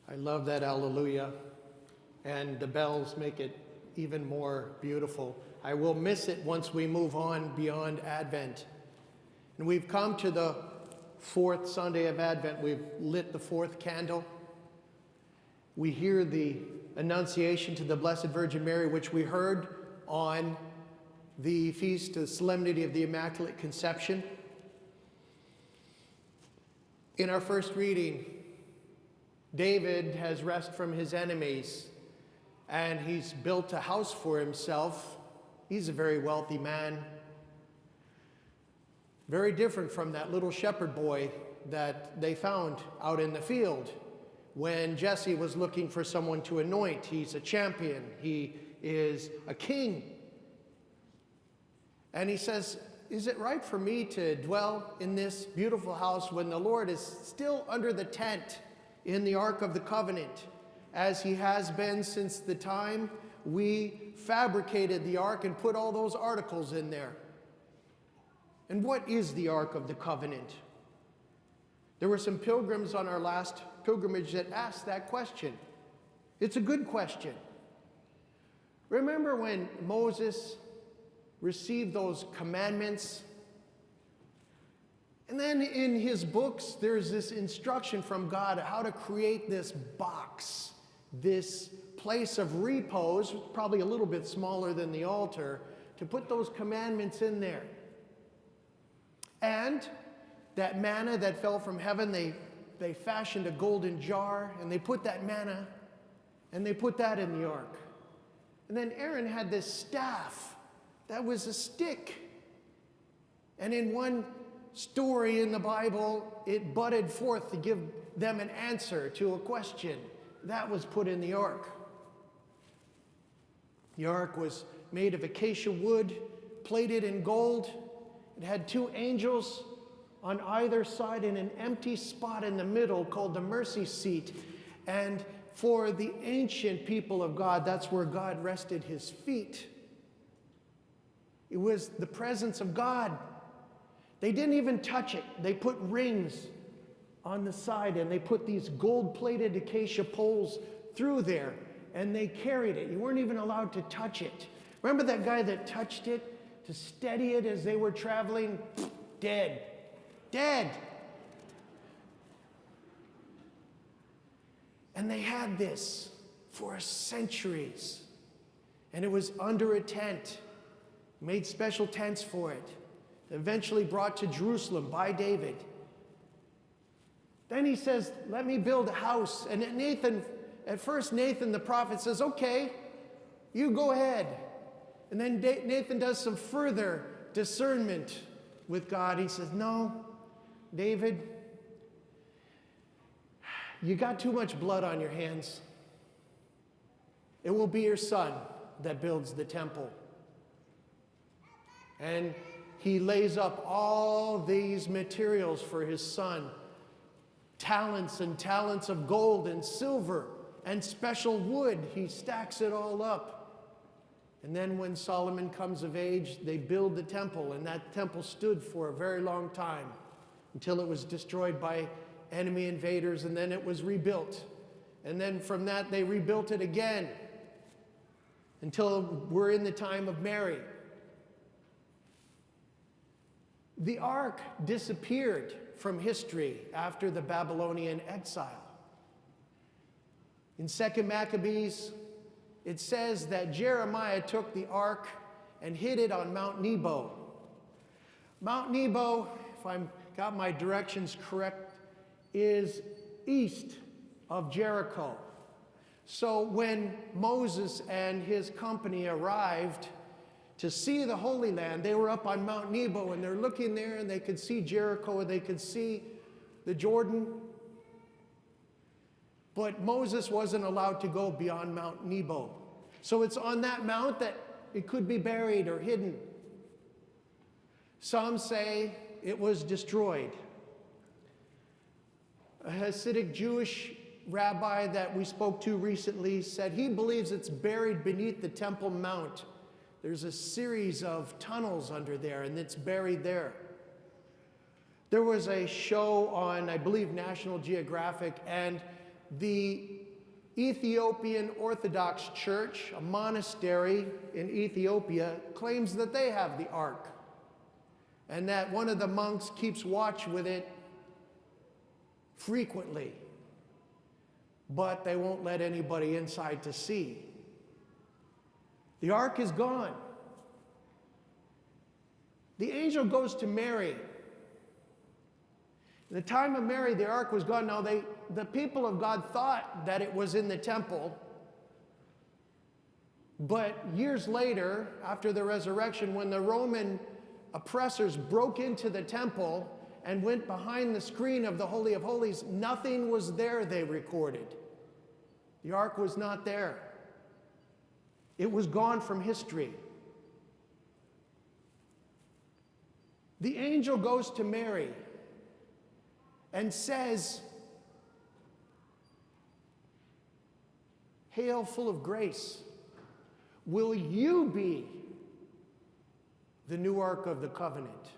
I love that hallelujah, and the bells make it even more beautiful. I will miss it once we move on beyond Advent. And we've come to the fourth Sunday of Advent. We've lit the fourth candle. We hear the Annunciation to the Blessed Virgin Mary, which we heard on the feast, the Solemnity of the Immaculate Conception. In our first reading, David has rest from his enemies, and he's built a house for himself. He's a very wealthy man. Very different from that little shepherd boy that they found out in the field when Jesse was looking for someone to anoint. He's a champion. He is a king. And he says, is it right for me to dwell in this beautiful house when the Lord is still under the tent in the Ark of the Covenant, as he has been since the time we fabricated the Ark and put all those articles in there? And what is the Ark of the Covenant? There were some pilgrims on our last pilgrimage that asked that question. It's a good question. Remember when Moses received those commandments? And then in his books, there's this instruction from God how to create this box, this place of repose, probably a little bit smaller than the altar, to put those commandments in there. And that manna that fell from heaven, they fashioned a golden jar, and they put that manna, and they put that in the ark. And then Aaron had this staff that was a stick. And in one story in the Bible, it budded forth to give them an answer to a question. That was put in the ark. The ark was made of acacia wood, plated in gold. It had two angels on either side and an empty spot in the middle called the mercy seat. And for the ancient people of God, that's where God rested his feet. It was the presence of God. They didn't even touch it. They put rings on the side, and they put these gold-plated acacia poles through there, and they carried it. You weren't even allowed to touch it. Remember that guy that touched it to steady it as they were traveling? Dead. Dead. And they had this for centuries, and it was under a tent. Made special tents for it. Eventually brought to Jerusalem by David. Then he says, let me build a house. And at first Nathan the prophet says, okay, you go ahead. And then Nathan does some further discernment with God. He says, no, David, you got too much blood on your hands. It will be your son that builds the temple. And he lays up all these materials for his son. Talents and talents of gold and silver and special wood. He stacks it all up. And then when Solomon comes of age, they build the temple. And that temple stood for a very long time until it was destroyed by enemy invaders. And then it was rebuilt. And then from that, they rebuilt it again until we're in the time of Mary. The Ark disappeared from history after the Babylonian exile. In 2 Maccabees, it says that Jeremiah took the Ark and hid it on Mount Nebo. Mount Nebo, if I've got my directions correct, is east of Jericho. So when Moses and his company arrived to see the Holy Land, they were up on Mount Nebo, and they're looking there, and they could see Jericho, and they could see the Jordan. But Moses wasn't allowed to go beyond Mount Nebo. So it's on that mount that it could be buried or hidden. Some say it was destroyed. A Hasidic Jewish rabbi that we spoke to recently said he believes it's buried beneath the Temple Mount. There's a series of tunnels under there, and it's buried there. There was a show on, I believe, National Geographic, and the Ethiopian Orthodox Church, a monastery in Ethiopia, claims that they have the Ark, and that one of the monks keeps watch with it frequently, but they won't let anybody inside to see. The Ark is gone. The angel goes to Mary. In the time of Mary, the Ark was gone. Now, the people of God thought that it was in the temple, but years later, after the resurrection, when the Roman oppressors broke into the temple and went behind the screen of the Holy of Holies, nothing was there, they recorded. The Ark was not there. It was gone from history. The angel goes to Mary and says, "Hail, full of grace, will you be the new Ark of the covenant?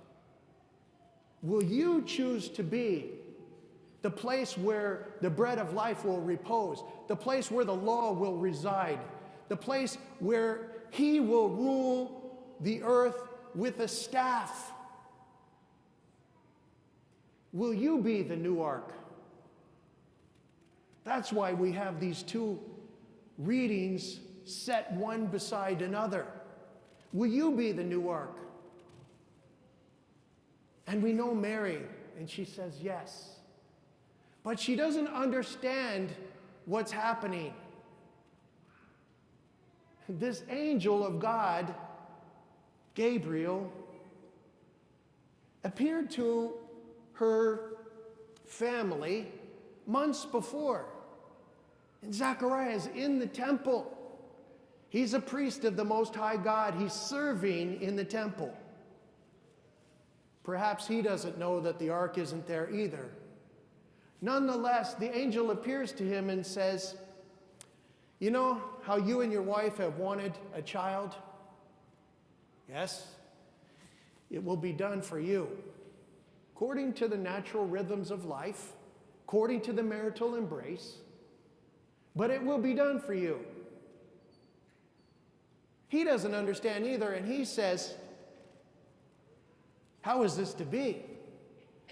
Will you choose to be the place where the bread of life will repose, the place where the law will reside, the place where he will rule the earth with a staff? Will you be the new Ark?" That's why we have these two readings set one beside another. Will you be the new Ark? And we know Mary, and she says yes. But she doesn't understand what's happening. This angel of God, Gabriel, appeared to her family months before. And Zechariah is in the temple. He's a priest of the Most High God. He's serving in the temple. Perhaps he doesn't know that the ark isn't there either. Nonetheless, the angel appears to him and says, "You know how you and your wife have wanted a child? Yes, it will be done for you, according to the natural rhythms of life, according to the marital embrace, but it will be done for you." He doesn't understand either, and he says, "How is this to be?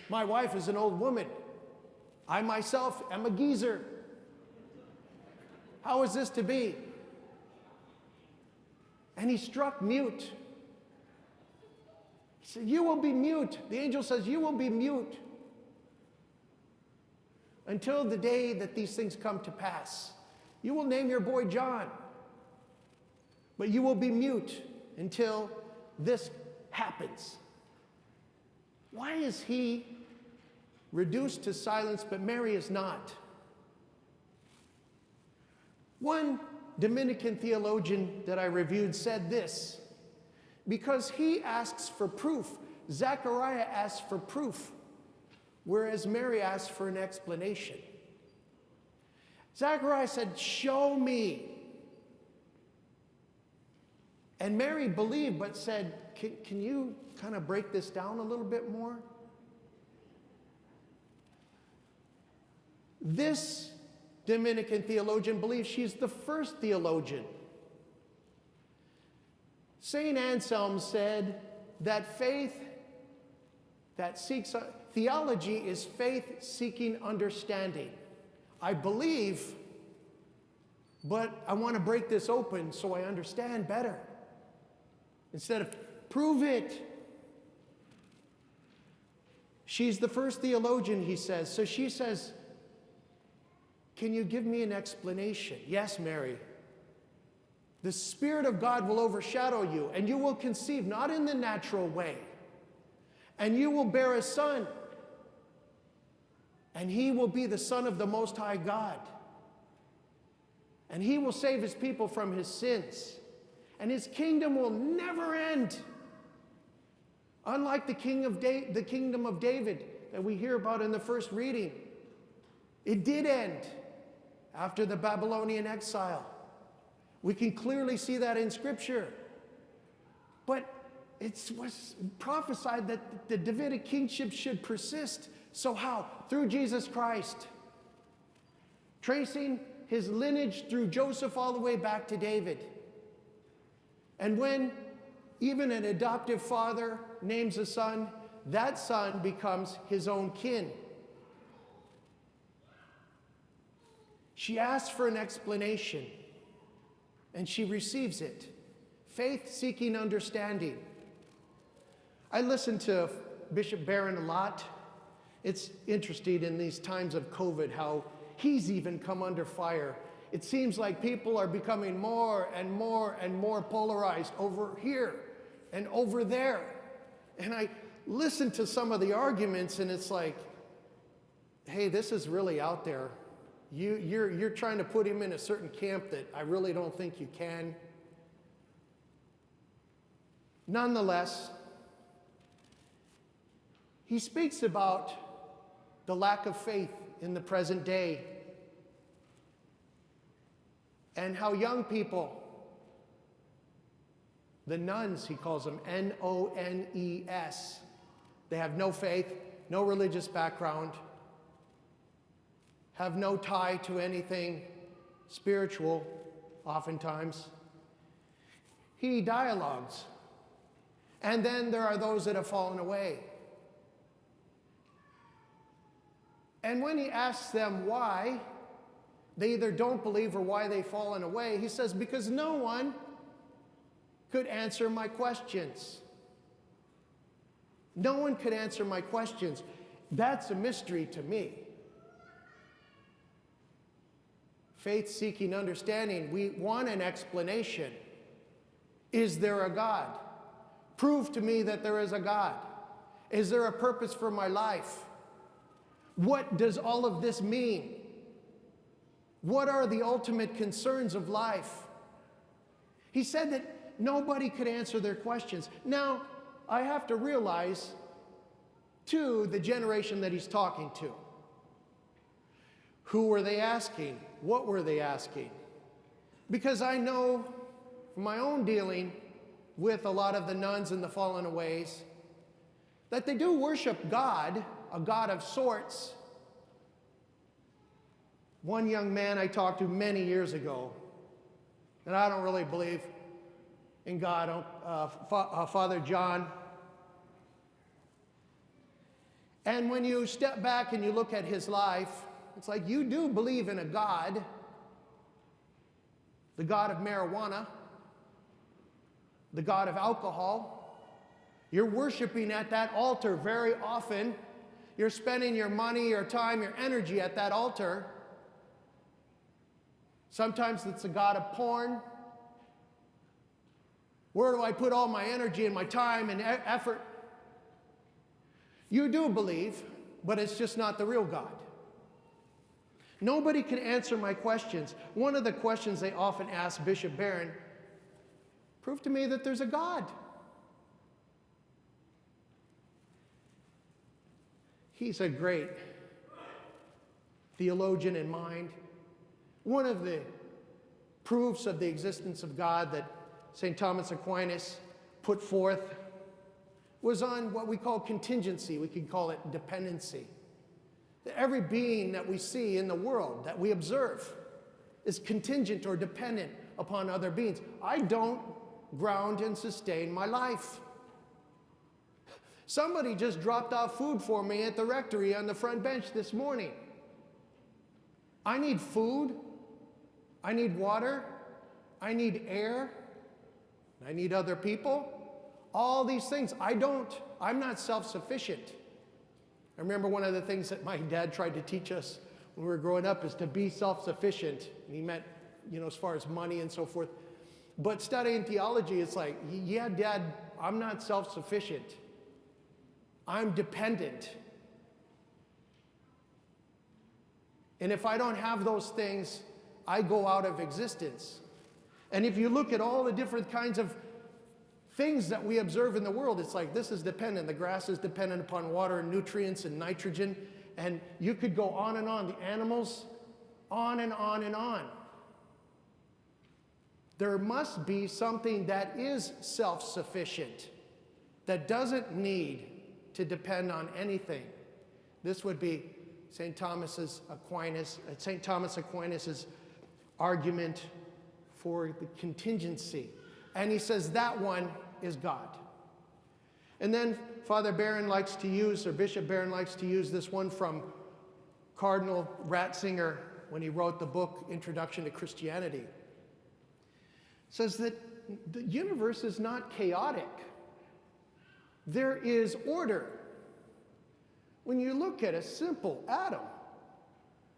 My wife is an old woman. I myself am a geezer. How is this to be?" And he's struck mute. He said, "You will be mute." The angel says, "You will be mute until the day that these things come to pass. You will name your boy John, but you will be mute until this happens." Why is he reduced to silence, but Mary is not? One Dominican theologian that I reviewed said this: because he asks for proof, Zechariah asks for proof, whereas Mary asks for an explanation. Zechariah said, "Show me." And Mary believed, but said, can you kind of break this down a little bit more? This Dominican theologian believes she's the first theologian. St. Anselm said that theology is faith seeking understanding. I believe, but I want to break this open so I understand better. Instead of prove it. She's the first theologian, he says. So she says, "Can you give me an explanation?" "Yes, Mary. The Spirit of God will overshadow you, and you will conceive not in the natural way. And you will bear a son, and he will be the Son of the Most High God. And he will save his people from his sins. And his kingdom will never end. Unlike the kingdom of David that we hear about in the first reading. It did end after the Babylonian exile. We can clearly see that in Scripture. But it was prophesied that the Davidic kingship should persist. So how? Through Jesus Christ. Tracing his lineage through Joseph all the way back to David. And when even an adoptive father names a son, that son becomes his own kin. She asks for an explanation, and she receives it. Faith seeking understanding. I listen to Bishop Barron a lot. It's interesting in these times of COVID how he's even come under fire. It seems like people are becoming more and more and more polarized over here and over there. And I listen to some of the arguments, and it's like, hey, this is really out there. You're trying to put him in a certain camp that I really don't think you can. Nonetheless, he speaks about the lack of faith in the present day and how young people, the nuns, he calls them, N-O-N-E-S, they have no faith, no religious background, have no tie to anything spiritual, oftentimes. He dialogues. And then there are those that have fallen away. And when he asks them why they either don't believe or why they've fallen away, he says, because no one could answer my questions. No one could answer my questions. That's a mystery to me. Faith-seeking understanding, we want an explanation. Is there a God? Prove to me that there is a God. Is there a purpose for my life? What does all of this mean? What are the ultimate concerns of life? He said that nobody could answer their questions. Now, I have to realize, too, the generation that he's talking to. Who were they asking? What were they asking? Because I know from my own dealing with a lot of the nuns and the fallen aways that they do worship God, a God of sorts. One young man I talked to many years ago, and I don't really believe in God, Father John. And when you step back and you look at his life, it's like you do believe in a God, the God of marijuana, the God of alcohol. You're worshiping at that altar very often. You're spending your money, your time, your energy at that altar. Sometimes it's a God of porn. Where do I put all my energy and my time and effort? You do believe, but it's just not the real God. Nobody can answer my questions. One of the questions they often ask Bishop Barron, prove to me that there's a God. He's a great theologian in mind. One of the proofs of the existence of God that St. Thomas Aquinas put forth was on what we call contingency. We could call it dependency. That every being that we see in the world, that we observe, is contingent or dependent upon other beings. I don't ground and sustain my life. Somebody just dropped off food for me at the rectory on the front bench this morning. I need food. I need water. I need air. I need other people. All these things. I'm not self-sufficient. I remember one of the things that my dad tried to teach us when we were growing up is to be self-sufficient. And he meant, as far as money and so forth. But studying theology, it's like, yeah, Dad, I'm not self-sufficient. I'm dependent. And if I don't have those things, I go out of existence. And if you look at all the different kinds of things that we observe in the world, it's like this is dependent. The grass is dependent upon water and nutrients and nitrogen. And you could go on and on. The animals, on and on and on. There must be something that is self-sufficient, that doesn't need to depend on anything. This would be St. Thomas Aquinas' argument for the contingency. And he says that one is God. And then Father Barron likes to use, or Bishop Barron likes to use this one from Cardinal Ratzinger when he wrote the book Introduction to Christianity. It says that the universe is not chaotic. There is order. When you look at a simple atom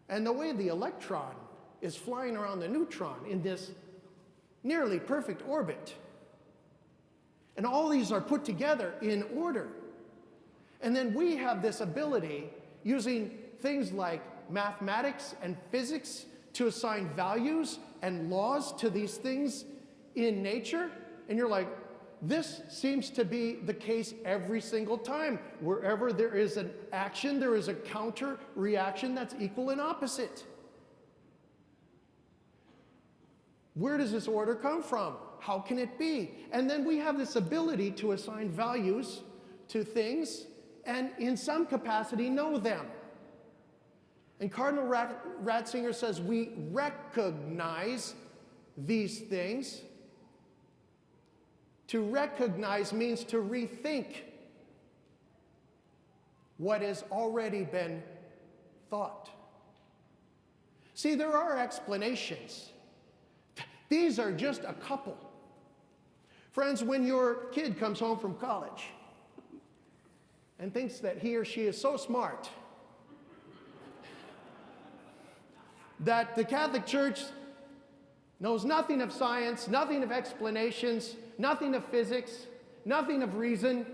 and the way the electron is flying around the neutron in this nearly perfect orbit, and all these are put together in order. And then we have this ability, using things like mathematics and physics, to assign values and laws to these things in nature. And you're like, this seems to be the case every single time. Wherever there is an action, there is a counter reaction that's equal and opposite. Where does this order come from? How can it be? And then we have this ability to assign values to things and in some capacity know them. And Cardinal Ratzinger says we recognize these things. To recognize means to rethink what has already been thought. See, there are explanations. These are just a couple. Friends, when your kid comes home from college and thinks that he or she is so smart that the Catholic Church knows nothing of science, nothing of explanations, nothing of physics, nothing of reason,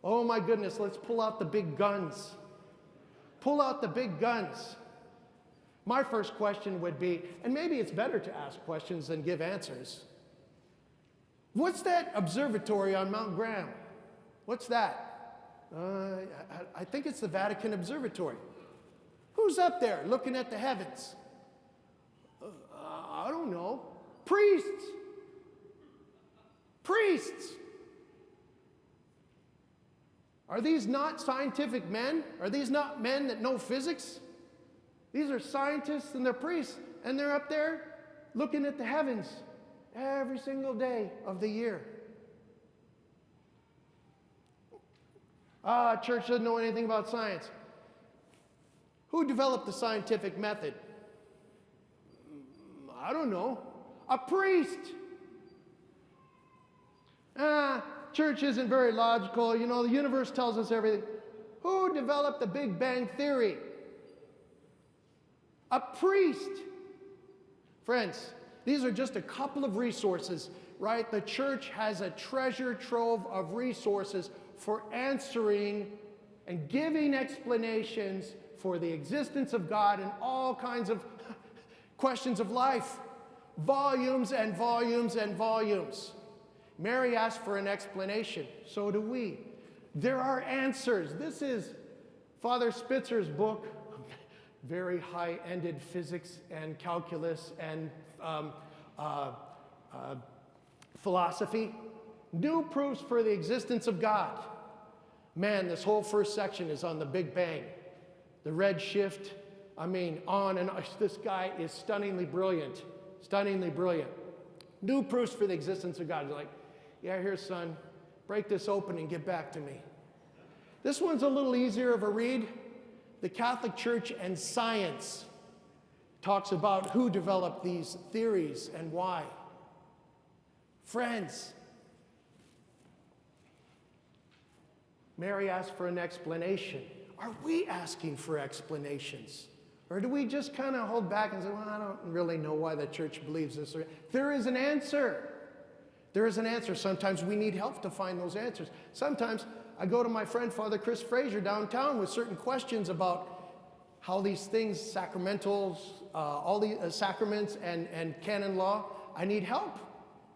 oh my goodness, let's pull out the big guns. Pull out the big guns. My first question would be, and maybe it's better to ask questions than give answers. What's that observatory on Mount Graham? What's that? I think it's the Vatican Observatory. Who's up there looking at the heavens? I don't know. Priests. Priests. Are these not scientific men? Are these not men that know physics? These are scientists and they're priests, and they're up there looking at the heavens every single day of the year. Church doesn't know anything about science. Who developed the scientific method? I don't know. A priest. Church isn't very logical. You know, the universe tells us everything. Who developed the Big Bang Theory? A priest. Friends, these are just a couple of resources, right? The church has a treasure trove of resources for answering and giving explanations for the existence of God and all kinds of questions of life. Volumes and volumes and volumes. Mary asked for an explanation. So do we. There are answers. This is Father Spitzer's book, very high-ended physics and calculus and philosophy. New proofs for the existence of God. Man, this whole first section is on the Big Bang. The red shift, on and on. This guy is stunningly brilliant. Stunningly brilliant. New proofs for the existence of God. You're like, yeah, here, son, break this open and get back to me. This one's a little easier of a read. The Catholic Church and Science talks about who developed these theories and why. Friends, Mary asked for an explanation. Are we asking for explanations? Or do we just kind of hold back and say, well, I don't really know why the church believes this? There is an answer. There is an answer. Sometimes we need help to find those answers. Sometimes I go to my friend Father Chris Fraser downtown with certain questions about how these things, sacramentals, all the sacraments and canon law, I need help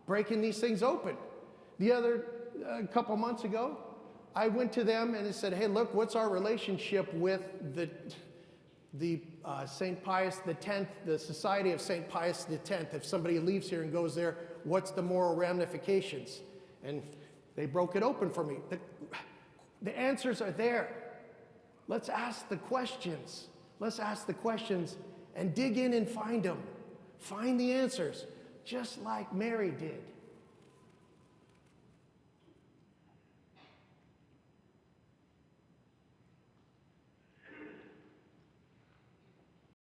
breaking these things open. A couple months ago, I went to them and I said, hey, look, what's our relationship with the St. Pius X, the Society of St. Pius X? If somebody leaves here and goes there, what's the moral ramifications? And they broke it open for me. The answers are there. Let's ask the questions. Let's ask the questions and dig in and find them. Find the answers, just like Mary did.